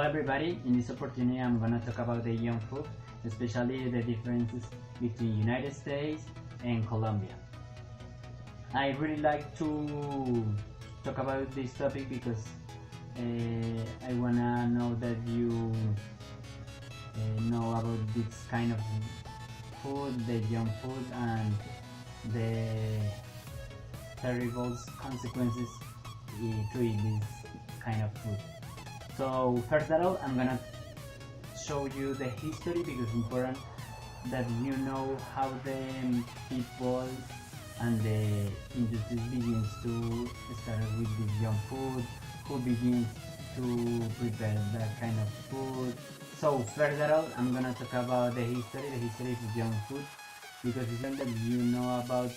everybody, in this opportunity I'm gonna talk about the junk food, especially the differences between United States and Colombia. I really like to talk about this topic because I wanna know that you know about this kind of food, the junk food, and the terrible consequences to eat this kind of food. So first of all, I'm gonna show you the history because it's important that you know how the people and the industry begins to start with this junk food, who begins to prepare that kind of food. So first of all, I'm gonna talk about the history of junk food, because it's important that you know about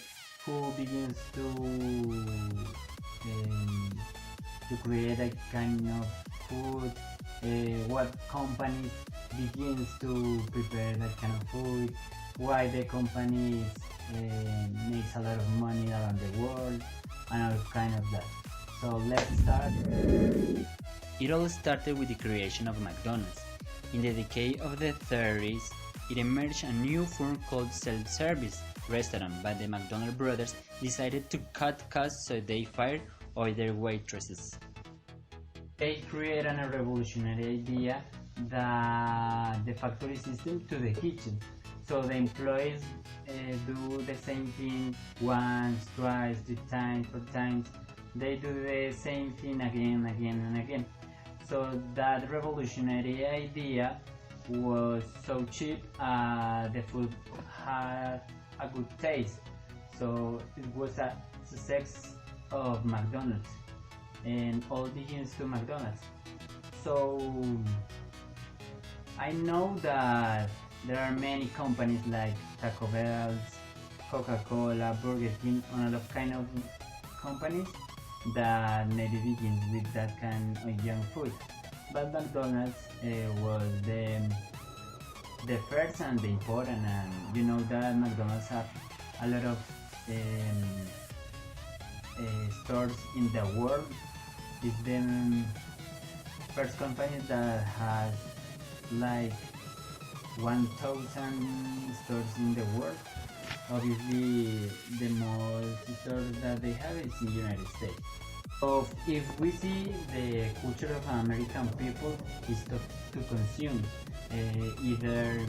who begins to create a kind of food, what companies begins to prepare that kind of food, why the companies makes a lot of money around the world, and all kind of that. So let's start. It all started with the creation of McDonald's. In the decade of the 30s, it emerged a new form called self-service restaurant, but the McDonald brothers decided to cut costs, so they fired all their waitresses. They created a revolutionary idea, the factory system to the kitchen. So the employees do the same thing once, twice, 3 times, 4 times. They do the same thing again, again, and again. So that revolutionary idea was so cheap, the food had a good taste. So it was a success of McDonald's, and all begins to McDonald's. So I know that there are many companies like Taco Bell, Coca-Cola, Burger King, and a lot of kind of companies that maybe begins with that kind of junk food. But McDonald's was the first and the important, and you know that McDonald's have a lot of stores in the world. It's the first company that has like 1,000 stores in the world. Obviously, the most stores that they have is in the United States. So if we see the culture of American people is to consume either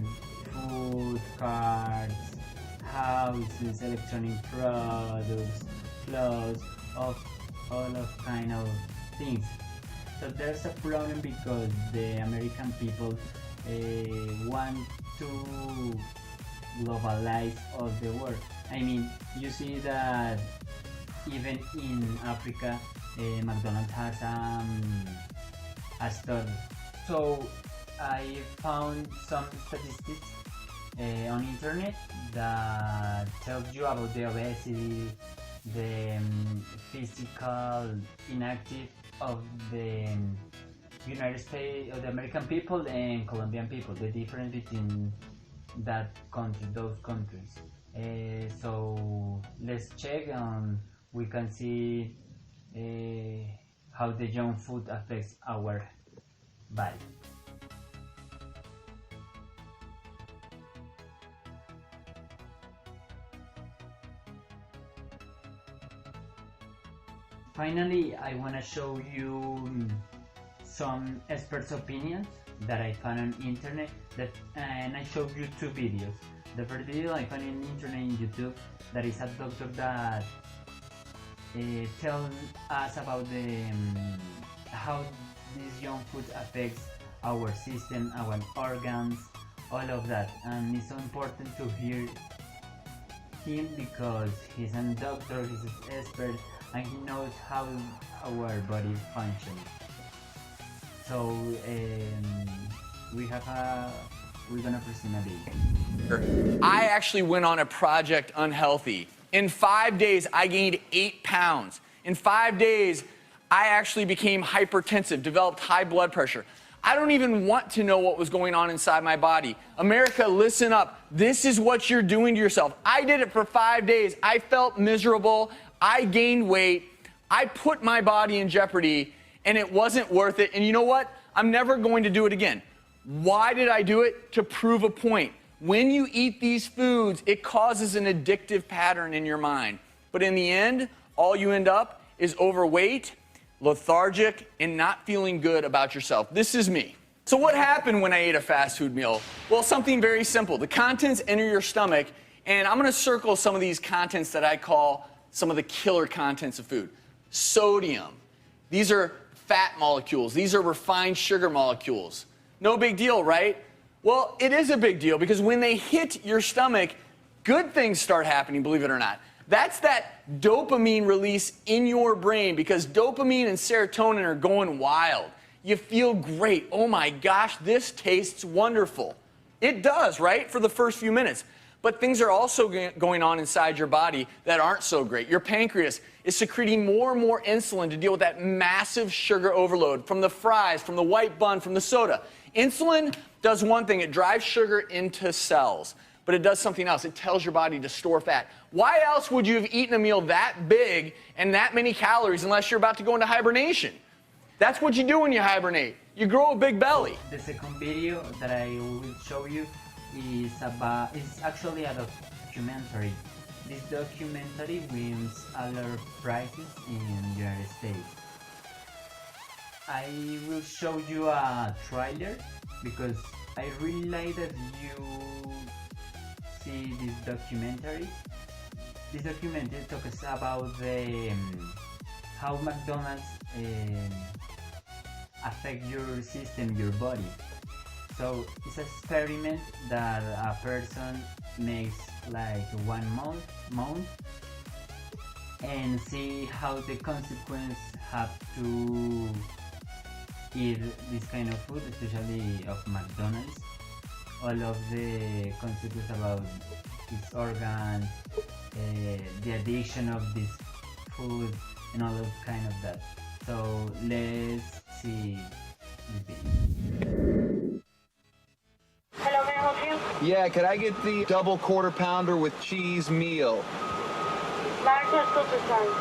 food, cars, houses, electronic products, clothes, of all of kind of things. So there's a problem because the American people want to globalize all the world. I mean, you see that even in Africa, McDonald's has a store. So I found some statistics on internet that tells you about the obesity, the physical inactive of the United States, of the American people and Colombian people, the difference between those countries. So let's check and we can see how the junk food affects our body. Finally, I want to show you some experts' opinions that I found on internet, and I showed you 2 videos. The first video I found on internet in YouTube, that is a doctor that tells us about how this junk food affects our system, our organs, all of that. And it's so important to hear him because he's a doctor, he's an expert, and he knows how our body functions. So we're gonna present a video. I actually went on a Project Unhealthy. In 5 days, I gained 8 pounds. In 5 days, I actually became hypertensive, developed high blood pressure. I don't even want to know what was going on inside my body. America, listen up. This is what you're doing to yourself. I did it for 5 days. I felt miserable. I gained weight. I put my body in jeopardy, and it wasn't worth it. And you know what? I'm never going to do it again. Why did I do it? To prove a point. When you eat these foods, it causes an addictive pattern in your mind. But in the end, all you end up is overweight, lethargic, and not feeling good about yourself. This is me. So what happened when I ate a fast food meal? Well, something very simple. The contents enter your stomach, and I'm gonna circle some of these contents that I call some of the killer contents of food. Sodium. These are fat molecules. These are refined sugar molecules. No big deal, right? Well, it is a big deal because when they hit your stomach, good things start happening, believe it or not. That's that dopamine release in your brain because dopamine and serotonin are going wild. You feel great. Oh my gosh, this tastes wonderful. It does, right? For the first few minutes. But things are also going on inside your body that aren't so great. Your pancreas is secreting more and more insulin to deal with that massive sugar overload from the fries, from the white bun, from the soda. Insulin does one thing, it drives sugar into cells, but it does something else. It tells your body to store fat. Why else would you have eaten a meal that big and that many calories unless you're about to go into hibernation? That's what you do when you hibernate. You grow a big belly. The second video that I will show you is actually a documentary. This documentary wins a lot of prizes in the United States. I will show you a trailer because I really like that you see this documentary. This documentary talks about how McDonald's affect your system, your body. So it's an experiment that a person makes like 1 month and see how the consequence have to eat this kind of food, especially of McDonald's. All of the consequences about its organs, the addiction of this food, and all of kind of that. So let's see this video. Hello, may I help you? Yeah, could I get the double quarter pounder with cheese meal? Large or supersize?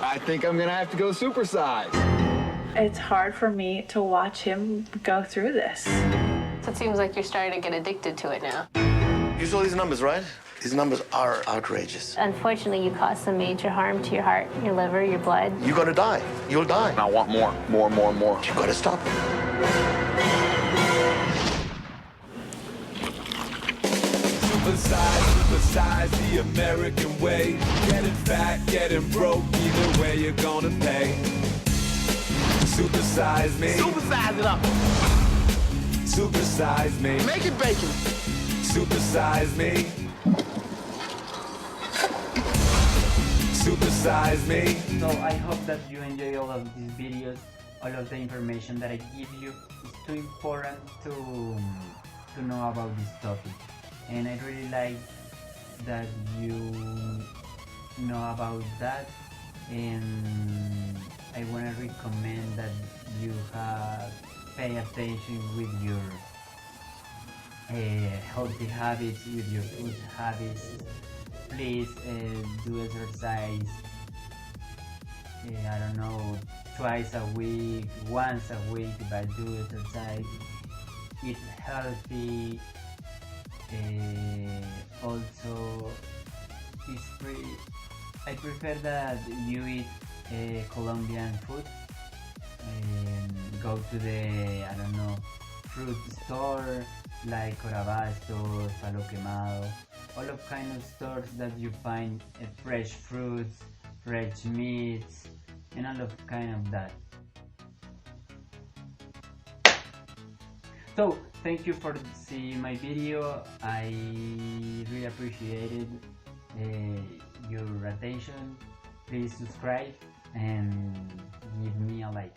I think I'm gonna have to go supersize. It's hard for me to watch him go through this. So it seems like you're starting to get addicted to it now. You saw these numbers, right? These numbers are outrageous. Unfortunately, you cause some major harm to your heart, your liver, your blood. You're gonna die. You'll die. I want more, more, more, more. You gotta stop it. Supersize the American way. Getting fat, getting broke, either way you're gonna pay. Supersize me. Supersize it up. Supersize me. Make it bacon. Supersize me. Supersize me. So I hope that you enjoy all of these videos. All of the information that I give you is too important to know about this topic, and I really like that you know about that, and I want to recommend that you pay attention with your healthy habits, with your food habits. Please do exercise, I don't know, twice a week, once a week, but do exercise, eat healthy, also I prefer that you eat Colombian food, and go to the, I don't know, fruit store like Corabastos, Palo Quemado, all of kind of stores that you find fresh fruits, fresh meats, and all of kind of that. So thank you for seeing my video. I really appreciated your attention. Please subscribe and give me a like.